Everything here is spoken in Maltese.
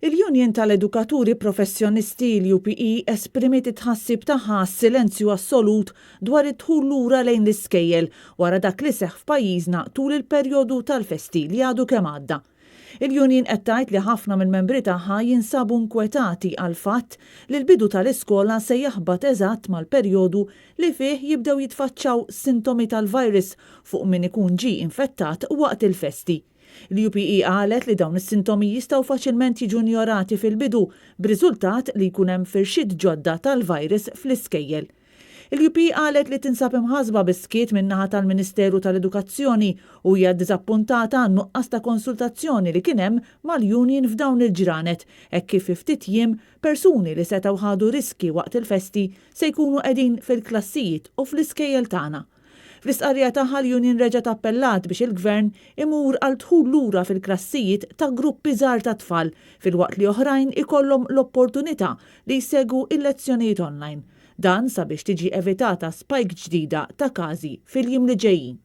Il-Union tal-Edukaturi Professjonisti l-UPE esprimiet it-tħassib tagħha silenzju assolut dwar it-dħul lura lejn l-iskejjel wara dak li seħħ f'pajjiżna tul il-perjodu tal-festi li għadu kemm għadda. Il-Union qed tgħid li ħafna mill-membri tagħha jinsabu nkwetati għal fatt li l-bidu tal-iskola se jaħbad eżatt mal-perjodu li fih jibdew jitfaċċaw sintomi tal-virus fuq min ikun ġie infettat waqt il-festi. L-UPE qalet li dawn is-sintomi jistgħu faċilment jiġu injorati fil-bidu b'riżultat li jkun hemm firxiet ġodda tal-virus fl-iskejjel. Il-UPE qalet li tinsab imħasba biskiet min-naħa tal-Ministeru tal-Edukazzjoni u hija ddiżappuntata nuqqas ta' konsultazzjoni li kien hemm mal-Union f'dawn il-ġranet hekk kif ftit jiem persuni li setgħu ħadu riski waqt il-festi se jkunu qegħdin fil-klassijiet u fl-iskejjel tagħna. Fl-istqarrija tagħha l-Union reġgħet appellat biex il-Gvern imur għal dħul lura fil-klassijiet ta' gruppi żgħar ta' tfal filwaqt li oħrajn ikollhom l-opportunità li jsegwu il-lezzjonijiet online. Dan sabiex tiġi evitata spike ġdida ta' każi fil-jiem li ġejjin.